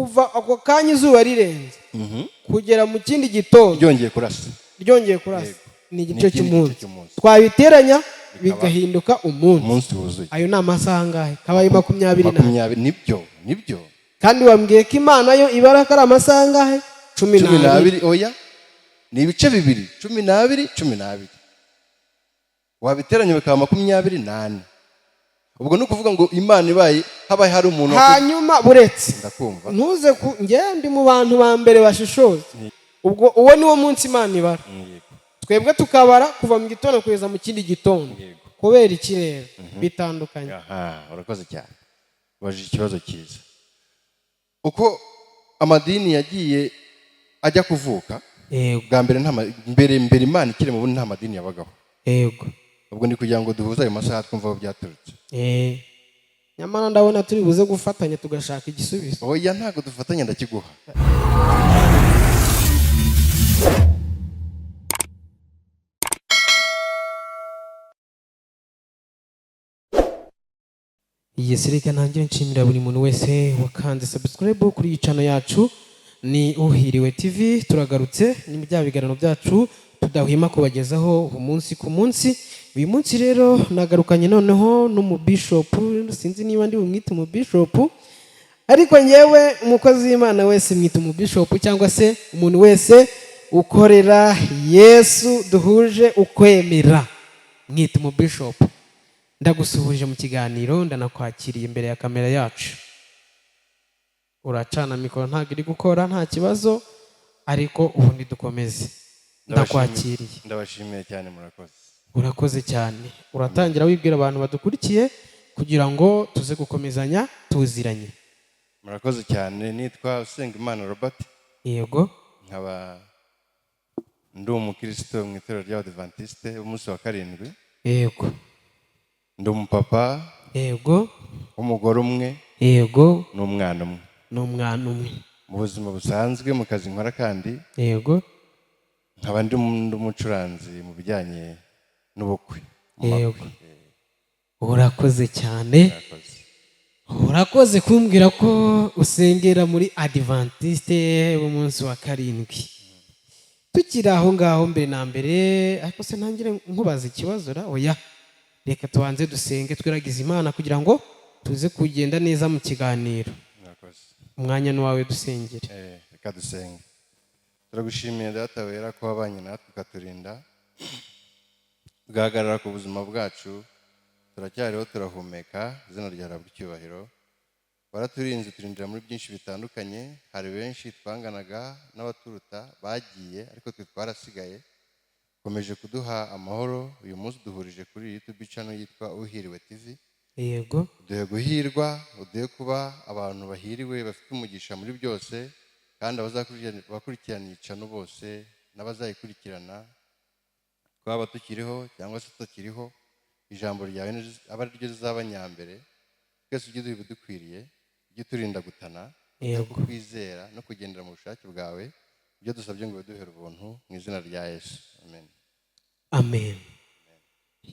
kuva ako kanya izuba rirenze kugera mu kindi gitondo ryongeye kurasa ni igice cy'umunsi. Twabiteranya bigahinduka umunsi wuzuye. Ayo ni amasaha angahe? Kabaye 20. Nibyo. Kandi wambwiye ko Imana yo ibara ko ari amasaha angahe? 12. Oya, ni ibice bibiri, 12. Wabiteranya bikaba 28. Ubwo ni ukuvuga ngo Imana ibaye habaye hari umuntu hanyuma buretse ndakumva ntuze njye ndi mu bantu ba mbere bashishoza. Ubwo uwo ni wo munsi Imana ibara. Twebwe tukabara kuva mu gitondo kugeza mu kindi gitondo kubera ikirere bitandukanye. Urakoze cyane. Waje ikibazo cyiza. Uko amadini yagiye ajya kuvuka bwa mbere mbere Imana ikiri mu bundi nta madini yabagaho. Yego. Ubwo ni kugira ngo duhuze ayo masaha twumva aho byaturutse. Nyamara ndabona turi buze gufatanya tugashaka igisubizo. Oya, ntago dufatanya ndakiguha. Reka ntangire nshimira buri muntu wese wakanze subscribe kuri iyi channel yacu ni Uhiriwe TV. Turagarutse ni bya biganiro byacu tudahwema kubagezaho umunsi ku munsi. Uyu munsi rero nagarukanye noneho n'umubishop, sinzi niba ndi bumwite umubishop, ariko nyewe umukozi w'Imana wese mwita umubishop cyangwa se umuntu wese ukorera Yesu duhuje ukwemera mwita umubishop. Ndagusuhuje mu kiganiro, ndanakwakiriye imbere ya kamera yacu. Uracana mikoro ntabwo iri gukora, nta kibazo, ariko ubundi dukomeze. Ndakwakiriye. Ndabashimiye cyane, murakoze. Urakoze cyane. Uratangira wibwira abantu badukurikiye kugira ngo tuze gukomezanya tuziranye. Murakoze cyane. Nitwa Usengimana Robert. Yego. Nkaba ndi umukristo mu itorero ry'Abadventiste umunsi wa 7. Yego. Ndi umupapa. Yego. Umugore umwe. Yego. N'umwana umwe. Mu buzima busanzwe mu kazi nkora kandi. Yego. Nkaba ndi umucuranzi mu bijyanye n'ubukwe. Yego. Urakoze cyane. Urakoze kumbwira ko usengera muri Adventiste umunsi wa 7. Tukiri aho ngaho mbere na mbere, ariko se ntangire nkubaza ikibazo ra? Oya, reka tubanze dusenge twiragize Imana kugira ngo tuze kugenda neza mu kiganiro. Umwanya ni wawe, dusengere. Reka dusenge. Turagushimiye Data wera ko wabanye natwe ukaturinda, ugahagarara ku buzima bwacu. Turacyariho turahumeka, izina ryawe ry'icyubahiro. Baraturinze turindira muri byinshi bitandukanye. Hari benshi twanganaga n'abaturuta bagiye, ariko twe twarasigaye. Komeje kuduha amahoro. Uyu munsi duhurije kuri YouTube channel yitwa Uhiriwe TV. Yego. Uduhe guhirwa, uduhe kuba abantu bahiriwe bafite umugisha muri byose, kandi abazakurikirana channel bose n'abazayikurikirana, twaba tukiriho cyangwa se tutakiriho, ijambo ryawe aba ari ryo rizaba nyambere. Twese ujye dukwiriye, ujye turinda gutana, kwizera no kugendera mu bushake bwawe. Ibyo dusabye ngo biduhere ubuntu mu izina rya Yesu. Amen. Amen.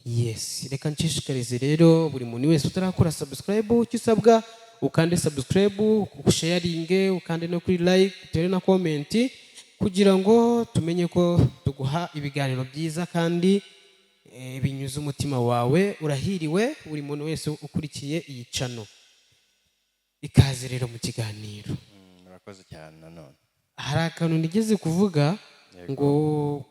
Yes, reka nshishikarize rero buri muntu wese utarakora subscribe, icyo usabwa ukande subscribe, usharinge, ukande no kuri like, utere na comment kugira ngo tumenye ko tuguha ibiganiro byiza kandi binyuze umutima wawe. Urahiriwe buri muntu wese ukurikiye iyi channel. Ikaze rero mu kiganiro. Murakoze cyane. Nanone hari akantu nigeze kuvuga ngo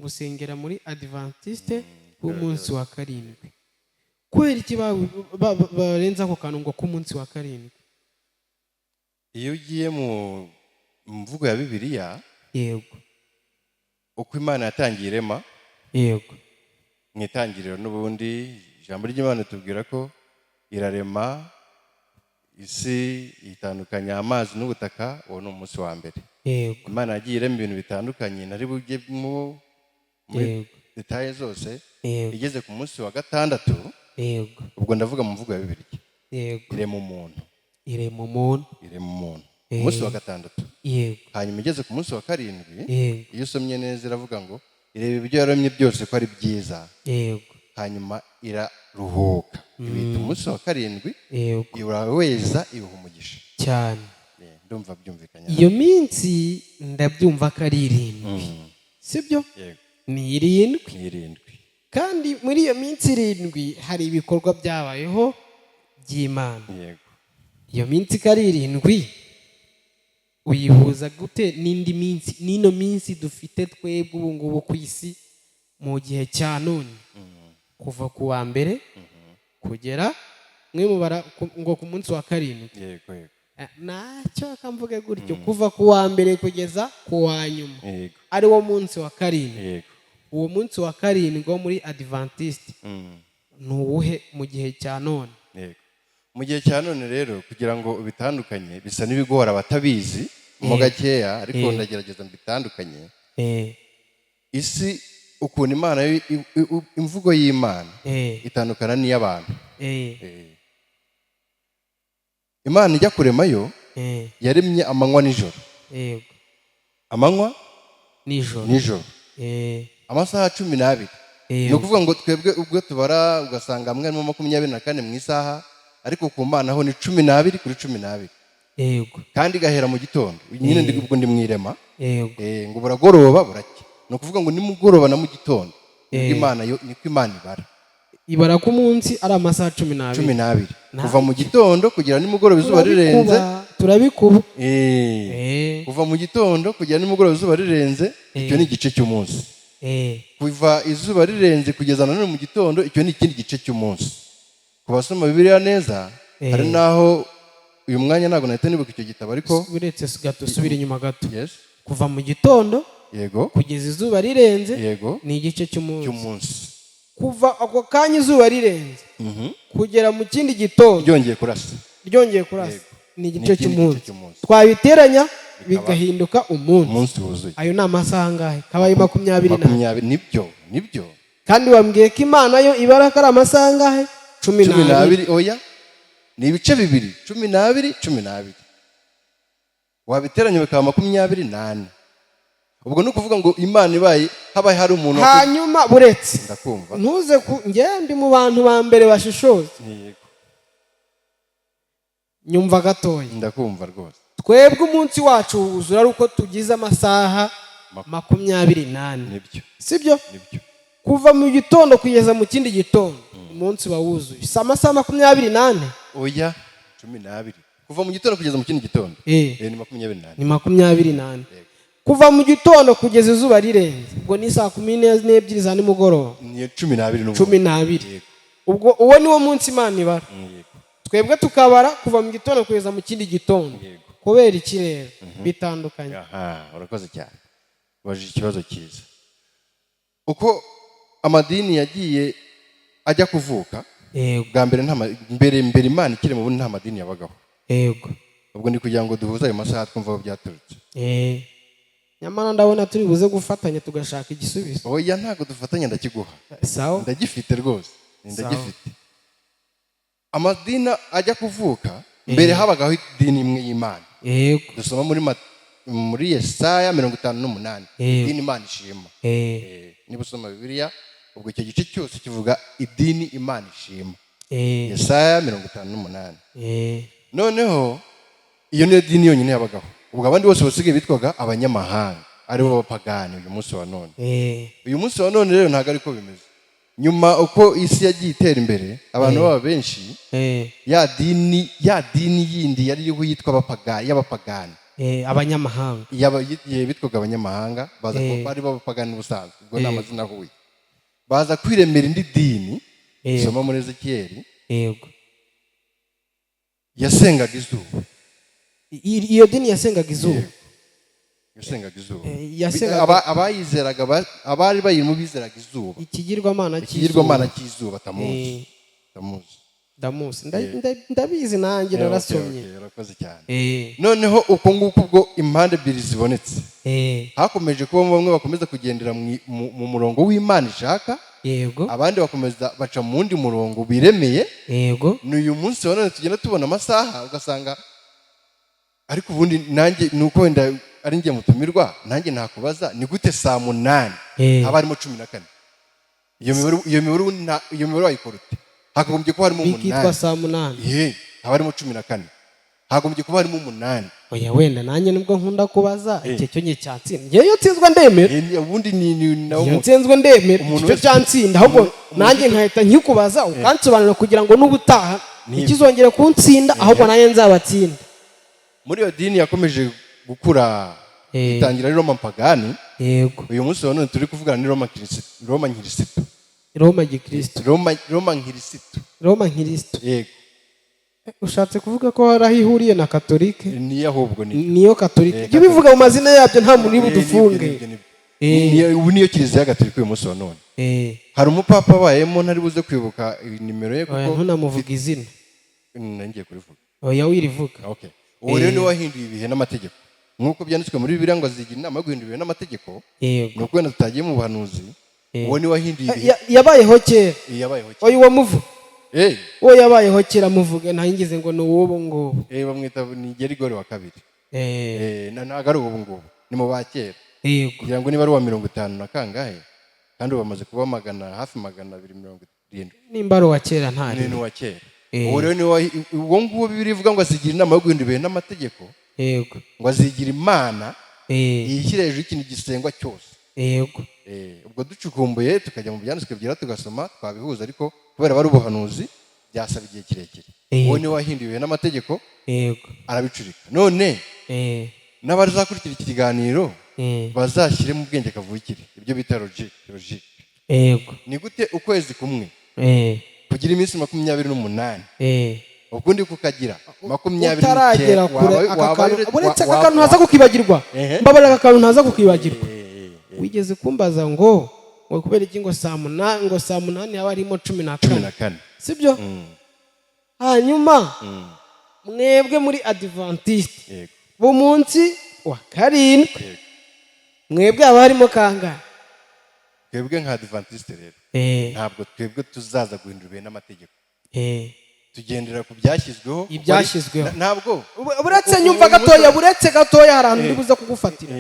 usengera muri Adventiste umunsi wa 7. Kubera iki barenza ako kantu ngo ku munsi wa 7? Iyo ugiye mu mvugo ya Bibiliya, yego, uko Imana yatangiye irema, yego, mu itangiriro n'ubundi ijambo ry'Imana tubwira ko irarema isi, itandukanya amazi n'ubutaka. Uwo ni umunsi wa mbere. Yego. Imana yagiye irema ibintu bitandukanye, nari bujye muri detaye zose. Igeze ku munsi wa 6, yego, ubwo ndavuga mu mvugo ya Bibiliya, yego, irema umuntu. Umunsi wa 6. Yego. Hanyuma igeze ku munsi wa 7, iyo usomye neza iravuga ngo ireba ibyo yaremye byose ko ari byiza. Yego. Hanyuma iraruhuka. Ibita umunsi wa 7, iraweza iwuha umugisha cyane. ndumva byumvikanye. iyo minsi ndabyumva ko ari 7 sibyo? Yego. Ni 7 Ni 7. kandi muri iyo minsi 7 hari ibikorwa byabayeho by'Imana. Yego. Iyo minsi ko ari 7 uyihuza gute n'indi minsi, n'ino minsi dufite twebwe ubu ngubu ku isi mu gihe cya none, kuva ku wa mbere kugera mwe mubara ngo ku munsi wa 7? Yego, yego. Nacyo akamvuge gutyo, kuva ku wa mbere kugeza ku wa nyuma, Yego. ari wo munsi wa 7. Yego. Uwo munsi wa 7 wo muri Adventiste ni uwuhe mu gihe cya none? Yego. Mu gihe cya none rero kugira ngo bitandukanye bisa n'ibigora abatabizi mo gakeya, ariko ndagerageza mbitandukanye. Isi ukuntu Imana imvugo y'Imana itandukana n'iy'abantu. Imana ijya kuremayo yaremye amanywa n'ijoro. Yego. Amanywa n'ijoro. Amasaha 12. Ni ukuvuga ngo twebwe ubwo tubara ugasanga hamwe harimo 24 mu isaha, ariko ku Mana ho ni 12 kuri 12. Yego. Kandi gahera mu gitondo. Nyine ubwo ndi mwirema. Yego. Ngo buragoroba buracya. Ni ukuvuga ngo nimugoroba na mu gitondo Imana yo niko Imana ibara ku munsi ari amasaha 12. Kuva mu gitondo kugera nimugoroba izuba rirenze. Turabikuba. Kuva mu gitondo kugera nimugoroba izuba rirenze, icyo ni igice cy'umunsi. Kuva izuba rirenze kugeza na none mu gitondo, icyo ni ikindi gice cy'umunsi. Ku basoma Bibiliya neza, hari naho uyu mwanya ntabwo nahita nibuka icyo gitabo, ariko uretse gato subira inyuma gato. Yes. Kuva mu gitondo yego kugeza izuba rirenze, yego ni igice cy'umunsi. Kuva ako kanya izuba rirenze kugera mu kindi gitondo ryongeye kurasa, ni igice cy'umunsi. Twabiteranya bigahinduka umunsi wuzuye. Ayo ni amasaha angahe? Kabaye 20. Nibyo. Kandi wambwiye ko Imana yo ibara ko ari amasaha angahe? 12. Oya, ni ibice bibiri, 12. Wabiteranya bikaba 28. Ubwo ni ukuvuga ngo Imana ibaye habaye hari umuntu hanyuma buretse. Ndakumva. Ntuze ndi mu bantu ba mbere bashishoza. Yego. Nyumva gatoya. Ndakumva rwose. Twebwe umunsi wacu wuzura ari uko tugize amasaha 28. Nibyo. Sibyo? Nibyo. Kuva mu gitondo kugeza mu kindi gitondo umunsi wawuzuye. Si amasaha 28? Oya, 12. Kuva mu gitondo kugeza mu kindi gitondo. Ni 28. Ni 28. Kuva mu gitondo kugeza izuba rirenze, ubwo ni saa 12 za nimugoroba. Ni 12. 12. Ubwo uwo ni wo munsi Imana ibara. Twebwe tukabara kuva mu gitondo kugeza mu kindi gitondo. Kubera iki rero bitandukanye? Urakoze cyane. Waje ikibazo cyiza. Uko amadini yagiye ajya kuvuka, bwa mbere mbere Imana ikiri mu bundi nta madini yabagaho. Yego. Ubwo ni kugira ngo duhuze ayo masaha twumva aho byaturutse. Nyamara ndabona turi buze gufatanya tugashaka igisubizo. Oya, ntago dufatanya, ndakiguha. Sawa. Ndagifite rwose. Ndagifite. Amadini ajya kuvuka, mbere habagaho idini imwe y'Imana. Yego. Dusoma muri Yesaya 58. Idini Imana ishima. Niba usoma Bibiliya, ubwo icyo gice cyose kivuga idini Imana ishima. Yesaya 58. Noneho iyo niyo dini yonyine yabagaho. Ubwo abandi bose basigaye bitwaga abanyamahanga, ari bo bapagani uyu munsi wa none. Uyu munsi wa none rero ntabwo ariko bimeze. Nyuma uko isi yagiye itera imbere, abantu baba benshi, ya dini yindi yari iriho yitwa y'abapagani. Abanyamahanga. Bitwaga abanyamahanga, baza ko bari b'abapagani busanzwe. Ubwo ni amazina ahuye. Baza kwiremera indi dini, soma muri Ezekiyeli. Yego. Yasengaga izuba. Iyo dini yasengaga izuba. Yasengaga izuba. Abayizeraga, abari bayirimo bizeraga izuba. Ikigirwamana cy'izuba tamuzi. Ndabizi nanjye narasomye. Urakoze cyane. Noneho uko nguko ubwo impande ebyiri zibonetse, hakomeje kuba bamwe bakomeza kugendera mu murongo w'Imana ishaka. Yego. Abandi bakomeza baca mu wundi murongo biremeye. Yego. N'uyu munsi wa none tugenda tubona amasaha ugasanga, ariko ubundi nanjye nuko wenda ari njye mutumirwa, nanjye nakubaza ni gute saa 8 haba harimo 14? Iyo mibare wayikora ute? Hakagombye ko harimo 8. Bikitwa saa 8. Haba harimo 14. hagombye kuba harimo 8. oya wenda nanjye nubwo nkunda kubaza icyo cyo nye cyatsinda ngeyo nsinzwe ndemera ubundi ni nawo iyo nsinzwe ndemera icyo cyantsinda ahubwo nanjye nkahita nkikubaza ukansobanurira kugira ngo n'ubutaha ikizongere kuntsinda ahubwo nanjye nzabatsinda. muri iyo dini yakomeje gukura itangira ari Roma mpagani. Yego. Uyu munsi wa none turi kuvugana ni Roma kirisitu. Roma gikristo. Roma nkirisitu. Roma nkirisitu. Yego. Ushatse kuvuga ko hari aho ihuriye na katolike? Niyo ahubwo niyo katolike. Ibyo bivuga mu mazina yabyo nta muri budufunge. Niyo kiliziya gatolika uyu munsi wa none. Hari umupapa wabayemo ntari buze kwibuka nimero ye kuko ntunamuvuga izina. Nangiye kurivuga. Oya wirivuga. Okay. Uwo rero ni wahinduye ibihe n'amategeko. Nkuko byanditswe muri Bibiliya ngo azigira inama yo guhindura ibihe n'amategeko. Nuko wenda tutagiye mu buhanuzi. Uwo ni wahinduye ibihe. Yabayeho kera. Yabayeho kera. Oya wamuvu. Uwo yabayeho kera muvuge ntangize ngo ni uwo ngubu. Bamwita ni Gerigori wa kabiri. Ntabwo ari ubu ngubu. Ni mu bakera. Kugira ngo niba ari uwa 50 na kangahe kandi bamaze kuba hafi 270. Nimba ari uwa kera ntari. Ni uwa kera. Uwo rero ni uwo nguwo Bibiliya ivuga ngo azigira inama yo guhindura ibihe n'amategeko. Yego. Ngo azigira imana yishyira hejuru y'ikintu gisengwa cyose. Yego. Ubwo ducukumbuye tukajya mu byanditswe byera tugasoma twabihuza ariko kubera bari ubuhanuzi byasaba igihe kirekire. Uwo ni wahinduye ibihe n'amategeko. Yego. Arabicurika. None n'abazakurikira iki kiganiro bazashyire mu bwenge kavukire ibyo bita logique. Yego. Ni gute ukwezi kumwe kugira iminsi 28 ukundi kukagira 29 utaragera kure uretse akantu ntaza kukibagirwa mbabarira akantu ntaza kukibagirwa wigeze kumbaza ngo kubera iki ngo saa 8 yaba arimo 14 sibyo hanyuma mwebwe muri Adventiste bo munsi wa karindwi mwebwe aba harimo kangahe? Twebwe nka Adventiste rero ntabwo twebwe tuzaza guhindura ibihe n'amategeko. Tugendera ku byashyizweho. Ibyashyizweho ntabwo buretse nyumva gatoya hari ahantu ndi buze kugufatira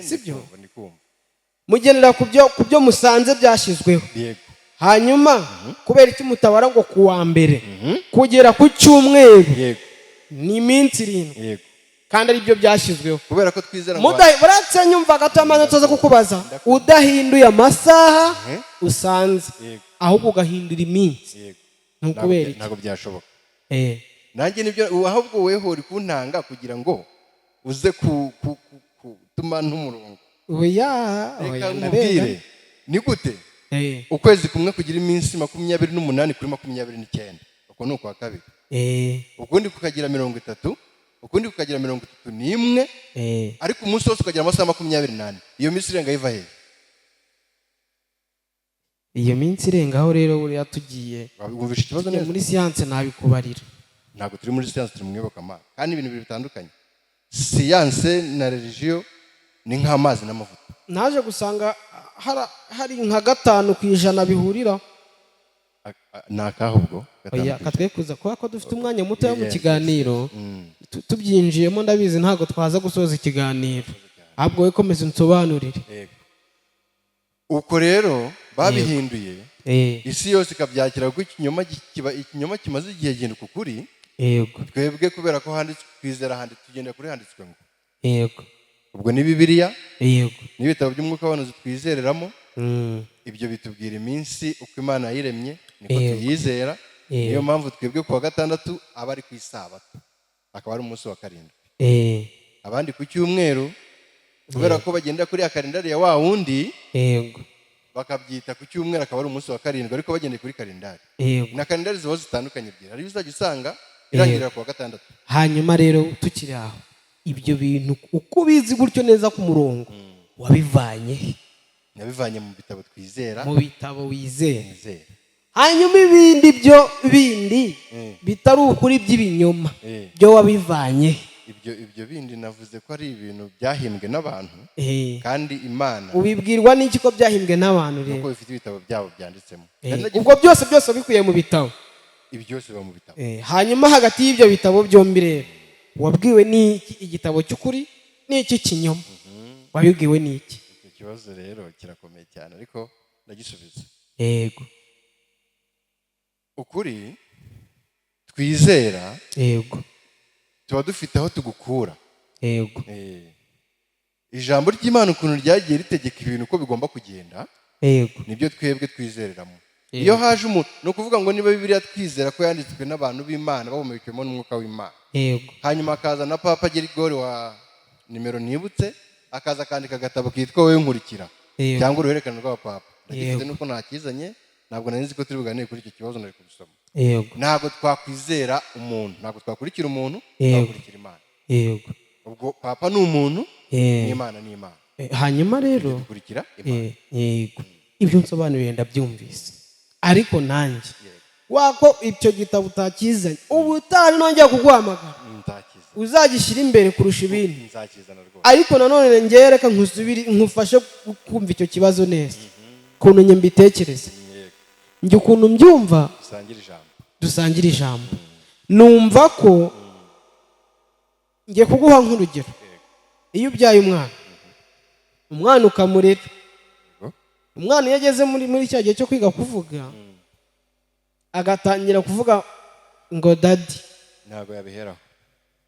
sibyo mugendera ku byo musanze byashyizweho. Hanyuma kubera iki mutabara ngo kuwa mbere kugera ku cyumweru ni iminsi 7 kandi ari byo byashyizweho kubera ko twizera ngo buretse nyumva gatoya maze tuza kukubaza udahinduye amasaha usanze ahubwo ugahindura iminsi ntukubera iki? Ntabwo byashoboka. Nanjye nibyo ahubwo weho uri kuntanga kugira ngo uze kutuma n'umurongo. Oya ndabere ni gute ukwezi kumwe kugira iminsi 28 kuri 29 uko ni ukwa kabiri. Ukundi kukagira 30 ukundi kukagira 31 ariko umunsi wose ukagira amasaha 28. Iyo minsi irenga iva he? Iyo minsi irengaho rero buriya tugiye wumvisha ikibazo neza muri siyanse nabikubarira. Ntabwo turi muri siyanse, turi mu iyobokamana kandi ibintu bibiri bitandukanye. Siyanse na religiyo ni nk'amazi n'amavuta. Naje gusanga hari nka 5% bihurira. Nakahubwo katwe kuza kuba ko dufite umwanya muto mu kiganiro tubyinjiyemo ndabizi ntago twaza gusoza ikiganiro ahubwo we komeza unsobanurire. Uko rero babihinduye isi yose ikabyakira ko ikinyoma kimaze igihe genda kukuri. Twebwe kubera ko handitswe kwizera handi tugenda kuri handitswe ngo ubwo ni Bibiliya n'ibitabo by'umwuka w'abantu twizereramo. Ibyo bitubwira iminsi uko Imana yiremye niko tuyizera. Niyo mpamvu twebwe kuwa gatandatu aba ari ku isabato akaba ari umunsi wa karindwi. Abandi ku cyumweru kubera ko bagenda kuri ya kalendari ya wa wundi bakabyita ku cyumweru akaba ari umunsi wa karindwi ariko bagendeye kuri kalendari. Na kalendari ziba zitandukanye ebyiri hari uzajya usanga irangirira kuwa gatandatu. Hanyuma rero tukiri aho ibyo bintu uko bizi gutyo neza ku murongo wabivanye nabivanye mu bitabo twizera, mu bitabo wizera. Hanyuma ibindi byo bitari ukuri by'ibinyoma byo wabivanye. Ibyo bindi navuze ko ari ibintu byahimbwe n'abantu kandi Imana ubibwirwa n'iki ko byahimbwe n'abantu rero kuko bifite ibitabo byabo byanditsemo. Ubwo byose bikuye mu bitabo. Ibi byose biba mu bitabo. Hanyuma hagati y'ibyo bitabo byombi rero wabwiwe n'iki igitabo cy'ukuri n'iki kinyoma? Wabibwiwe n'iki? Ikibazo rero kirakomeye cyane ariko ndagisubiza. Ukuri twizera tuba dufite aho tugukura. yego ijambo ry'Imana ukuntu ryagiye ritegeka ibintu uko bigomba kugenda, yego nibyo twebwe twizereramo. Iyo haje umuntu, ni ukuvuga ngo niba Bibiliya twizera ko yanditswe n'abantu b'Imana bahumekewemo n'umwuka w'Imana, yego hanyuma akaza na Papa Gerigori wa nimero nibutse, akaza akandika agatabo kitwa wowe nkurikira, cyangwa uruhererekane rw'abapapa. Ndagifite nuko ntakizanye, ntabwo nari nzi ko turi buganire kuri icyo kibazo, nari kubisoma. Ntabwo twakwizera umuntu, ntabwo twakurikira umuntu, twakurikira Imana. Ubwo Papa ni umuntu, n'Imana ni Imana. hanyuma rero dukurikira Imana. yego ibyo nsobanuriye ndabyumvise, ariko nanjye wako icyo gitabo utakizanye ubutari nongeye kuguhamagara uzagishyira imbere kurusha ibindi, ariko nanone njye reka nkufashe kumva icyo kibazo neza, ukuntu njye mbitekereza, njye ukuntu mbyumva, dusangire ijambo. Numva ko njye kuguha nk'urugero, iyo ubyaye umwana ukamurera, umwana iyo ageze muri cya gihe cyo kwiga kuvuga, agatangira kuvuga ngo dadi, ntabwo yabiheraho.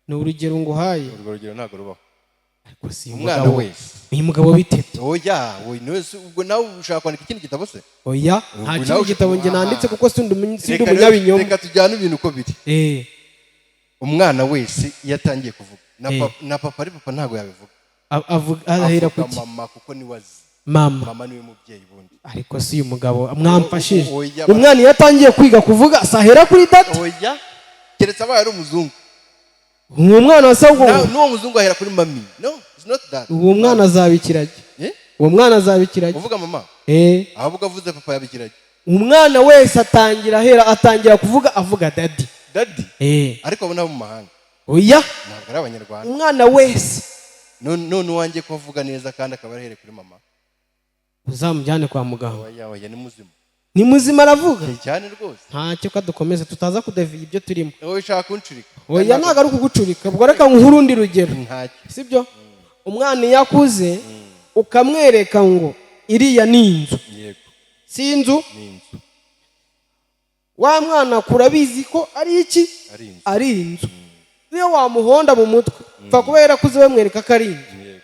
ni urugero nguhaye, urwo rugero ntabwo rubaho. ariko si umwana wese, uyu mugabo bitebye. oya ubwo nawe ushaka kwandika ikindi gitabo se? oya nta kindi gitabo njye nanditse, kuko sindi umunyabinyoma. reka tujyane ibintu uko biri. umwana wese iyo atangiye kuvuga na papa ari papa ntabwo yabivuga, ahera ku mama, kuko ni wazi mama niwe mubyeyi bundi. ariko si uyu mugabo mwamfashije, umwana iyo atangiye kwiga kuvuga sahera kuri data. oya keretse abaye ari umuzungu, uwo mwana wasabwo n'uwo muzungu ahera kuri mami. No, it's not that. uwo mwana azabikirage, uwo mwana azabikirage. uvuga mama, ahubwo avuze papa yabikirage. umwana wese atangira kuvuga avuga dadi. ariko abo nabo mu mahanga, oya ntabwo ari abanyarwanda. umwana wese none uwanjye ko avuga neza kandi akaba arahere kuri mama, uzamujyane kwa muganga. oya ni muzima, ni muzima aravuga cyane rwose. ntacyo kadukomeze tutaza kudeviya ibyo turimo. wowe ushaka kuncurika? oya ntabwo ari ukugucurika, ubwo reka nguhe urundi rugero, sibyo? umwana iyo akuze ukamwereka ngo iriya ni inzu, si inzu, wa mwana akura bizi ko ari iki, ari inzu. iyo wamuhonda mu mutwe pfa kuba yarakuze bamwereka ko ari inzu,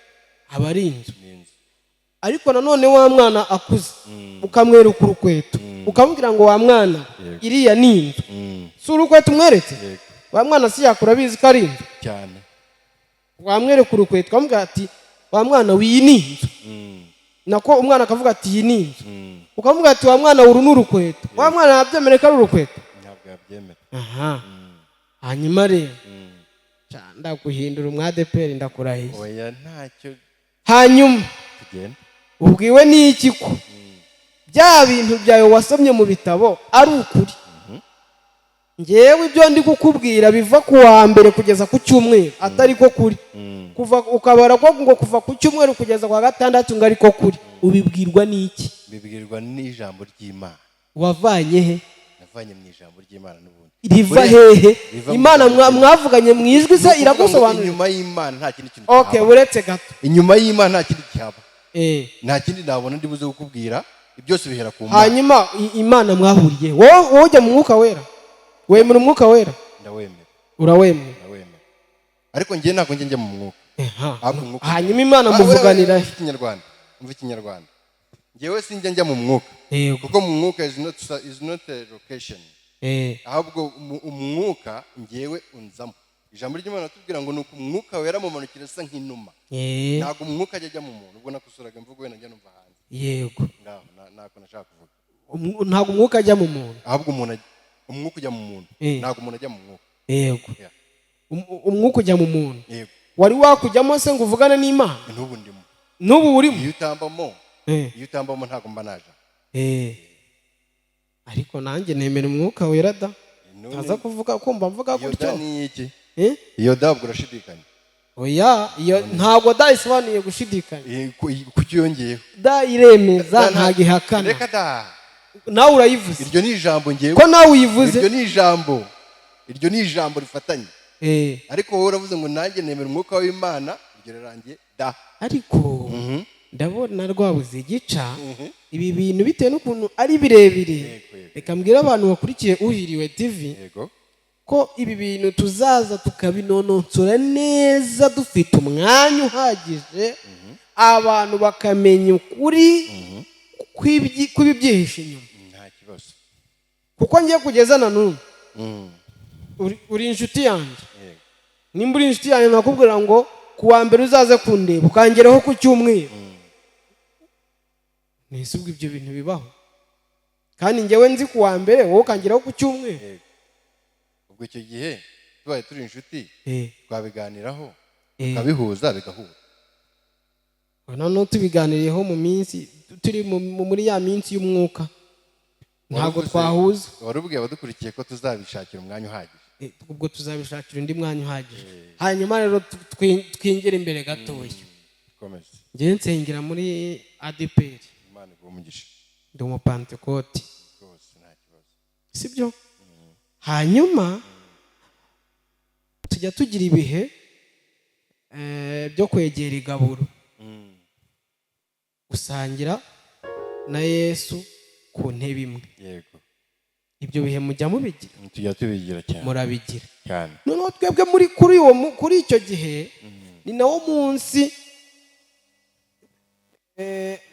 aba ari inzu. ariko nanone wa mwana akuze ukamwereka urukweto, ukamubwira ngo wa mwana iriya ni inzu, si urukweto umweretse, wa mwana si yakura bizi ko ari inzu cyane. wamwereka urukweto ukamubwira ati wa mwana w'iyi ni inzu, nako umwana akavuga ati iyi ni inzu, ukamubwira ati wa mwana uru ni urukweto, wa mwana yabyemere ko ari urukweto? ntabwo yabyemera. hanyuma rero ndaguhindura umwadeperi, ndakurahiye. oya ntacyo. hanyuma tugenda ubwiwe n'iki ko bya bintu byawe wasomye mu bitabo ari ukuri? ngewe ibyo ndi kukubwira biva ku wa mbere kugeza ku cyumweru atari ko kuri, ukabara ko ngo kuva ku cyumweru kugeza ku wa gatandatu ngo ariko kuri. ubibwirwa n'iki? bibwirwa n'ijambo ry'Imana. wavanye he? navanye mu ijambo ry'Imana n'ubundi. riva hehe? Imana mwavuganye mu ijwi se iragusobanurira? inyuma y'Imana nta kindi kintu. okay, uretse gato, inyuma y'Imana nta kindi cyaba. nta kindi nabona ndi buze kukubwira, byose bihera ku Mana. hanyuma Imana mwahuriye, wowe ujya mu mwuka wera? wemera umwuka wera? ndawemera. urawemera? ndawemera, ariko njye ntabwo njya mu mwuka. hanyuma Imana muvuganira umva ikinyarwanda. njyewe sinjya njya mu mwuka, kuko mu mwuka is not a location. ahubwo umwuka njyewe unzamo. ijambo ry'Imana tubwira ngo nuko umwuka wera mumanukira asa nk'inuma. ntabwo umwuka ajya mu muntu, ubwo nakosuraga imvugo wenda njya numva hanze. yego, ntabwo nashaka kuvuga. ntabwo umwuka ajya mu muntu, ahubwo umwuka ujya mu muntu, ntabwo umuntu ajya mu mwuka. yego, umwuka ujya mu muntu. yego, wari wakujyamo se ngo uvugane n'Imana? n'ubu ndimo. n'ubu urimo? iyo utambamo ntabwo mba naje. ariko nanjye nemera umwuka wera da. ntaza kuvuga kumva mvuga gutyo. iyo da ni iki? iyo da ubwo urashidikanya? oya, iyo ntabwo da isobanuye gushidikanya. kuki yongeyeho? da iremeza, ntabwo ihakana. reka da, nawe urayivuze. iryo ni ijambo ngewe. ko nawe uyivuze? iryo ni ijambo rifatanye. ariko wowe uravuze ngo nanjye nemera umwuka w'Imana, iryo rirangiye da. ariko ndabona rwabuze igica ibi bintu bitewe n'ukuntu ari birebire. reka mbwira abantu bakurikiye Uhiriwe TV, ko ibi bintu tuzaza tukabinononsora neza dufite umwanya uhagije, abantu bakamenya ukuri kw'ibibyihishe inyuma. nta kibazo. kuko ngiye kugeza na n'ubu uri inshuti yanjye. Yego. nimba uri inshuti yanjye nakubwira ngo ku wa mbere uzaze kundeba ukangeraho ku cyumweru, ntese ubwo ibyo bintu bibaho? kandi njyewe nzi ku wa mbere wowe ukangeraho ku cyumweru. Yego. ubwo icyo gihe tubaye turi inshuti twabiganiraho tukabihuza bigahura. noneho tubiganiriyeho mu minsi turi muri ya minsi y'umwuka ntabwo twahuza. wari ubwiye abadukurikiye ko tuzabishakira umwanya uhagije. ubwo tuzabishakira undi mwanya uhagije. hanyuma rero twinjire imbere gatoya. komeza. njyewe nsengera muri ADPR. Imana iguhe umugisha. ndi umupantekoti. rwose nta kibazo. sibyo? hanyuma tujya tugira ibihe byo kwegera igaburo, gusangira na Yesu ku ntebe imwe. Yego. ibyo bihe mujya mubigira? tujya tubigira cyane. murabigira cyane. noneho twebwe kuri icyo gihe ni nawo munsi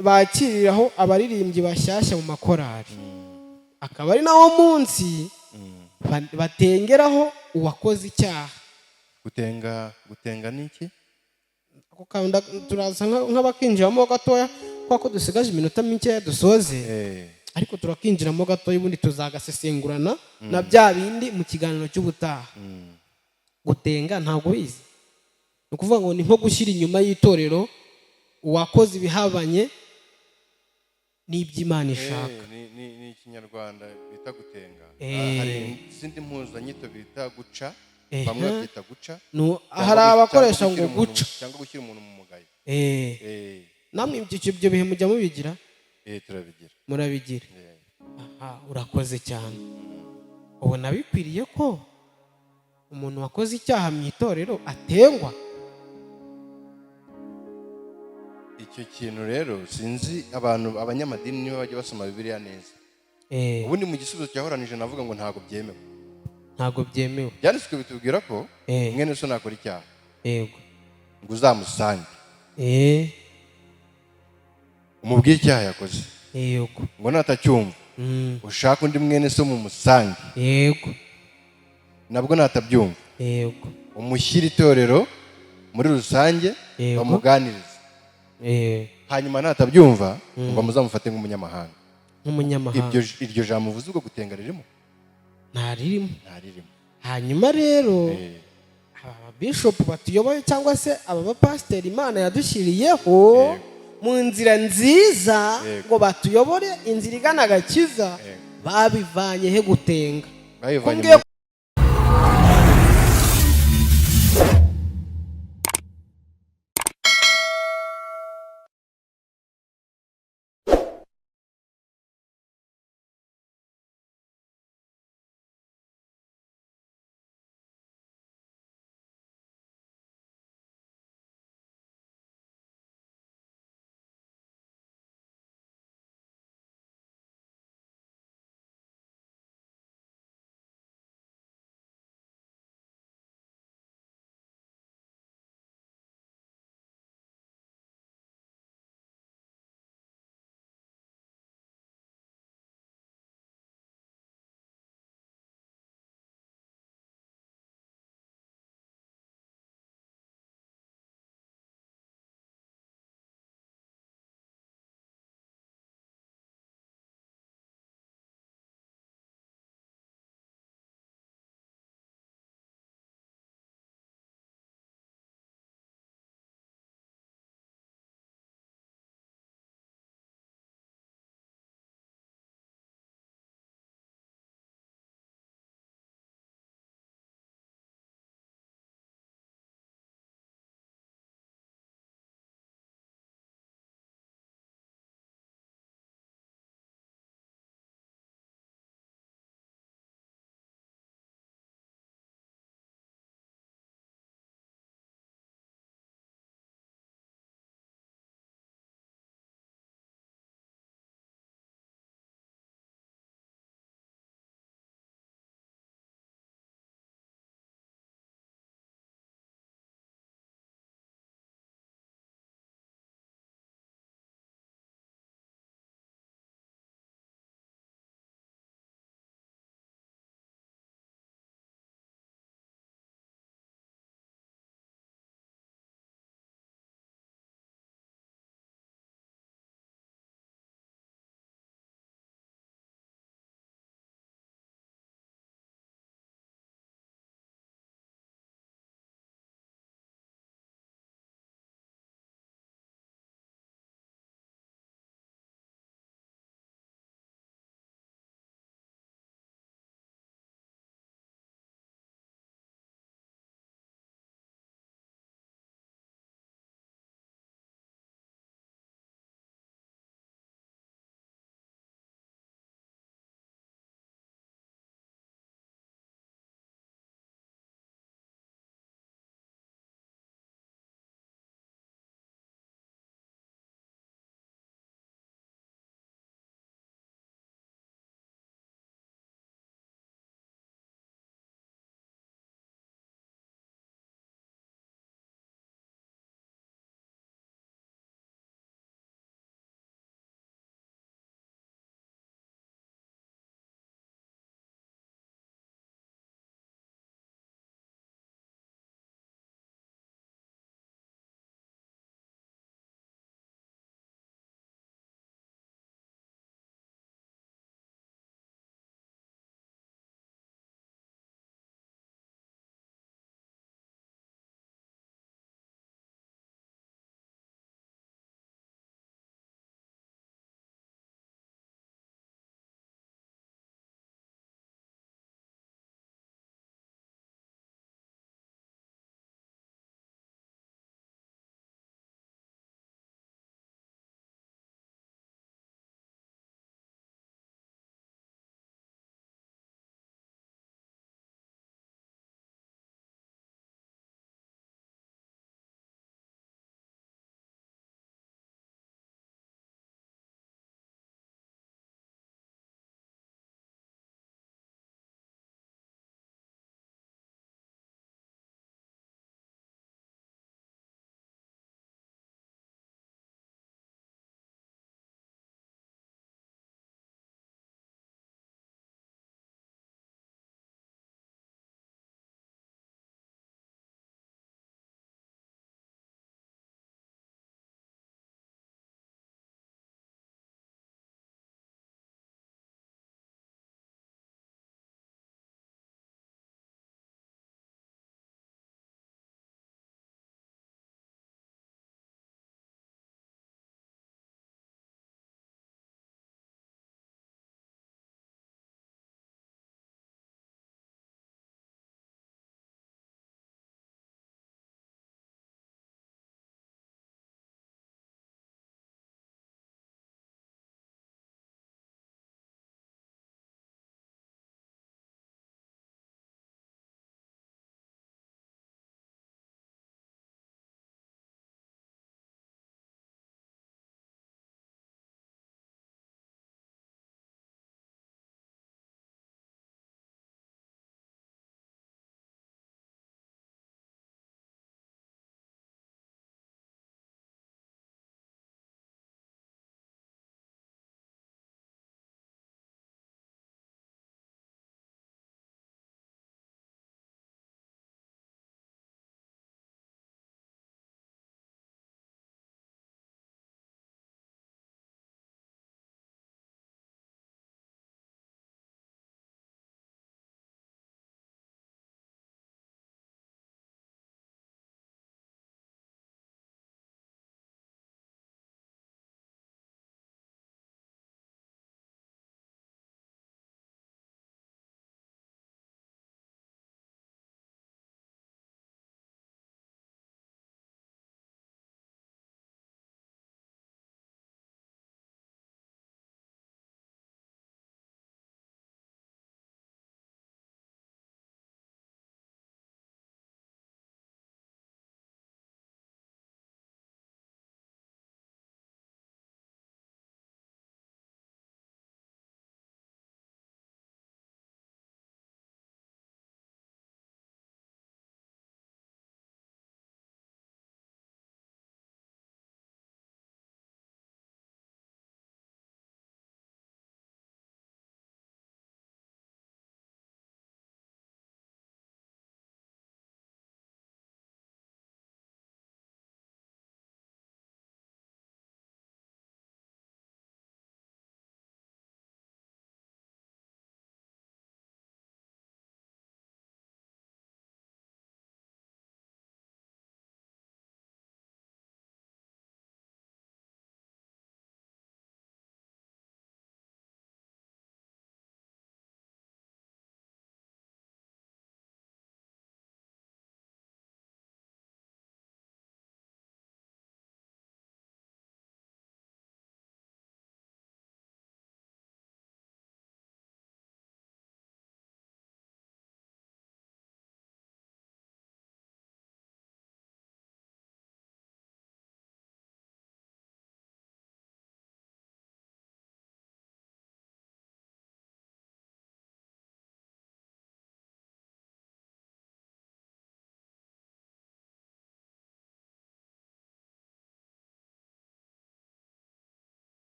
bakiriraho abaririmbyi bashyashya mu makorari, akaba ari nawo munsi batengeraho uwakoze icyaha. gutenga ni iki? turaza nk'abakinjiramo gatoya kuko dusigaje iminota mike dusoze, ariko turakinjiramo gatoya ubundi tuzagasesengurana na bya bindi mu kiganiro cy'ubutaha. gutenga ntabwo ubizi? ni ukuvuga ngo ni nko gushyira inyuma y'itorero uwakoze ibihabanye n'iby'Imana ishaka. ni ikinyarwanda bita gutenga. hari izindi mpuzanyito bita guca, bamwe babyita guca. hari abakoresha ngo guca cyangwa gushyira umuntu mu mugayo. namwe ibyo bihe mujya mubigira? turabigira. murabigira. urakoze cyane. ubona bikwiriye ko umuntu wakoze icyaha mu itorero atengwa? icyo kintu rero sinzi abanyamadini niba bajya basoma Bibiliya neza. ubundi mu gisubizo cyahoranije navuga ngo ntabwo byemewe. ntabwo byemewe. byanditswe bitubwira ko mwene so nakora icyaha yego ngo uzamusange umubwire icyaha yakoze. yego. ngo natacyumva ushaka undi mwene so mu musange. yego. nabwo natabyumva yego. umushyire itorero muri rusange bamuganirize. hanyuma natabyumva ngo muzamufate nk'umunyamahanga. iryo jambo uvuze ubwo gutenga ririmo? ntaririmo. hanyuma rero aba bishop batuyoboye cyangwa se aba bapasiteri Imana yadushyiriyeho mu nzira nziza ngo batuyobore inzira igana agakiza, babivanye he gutenga?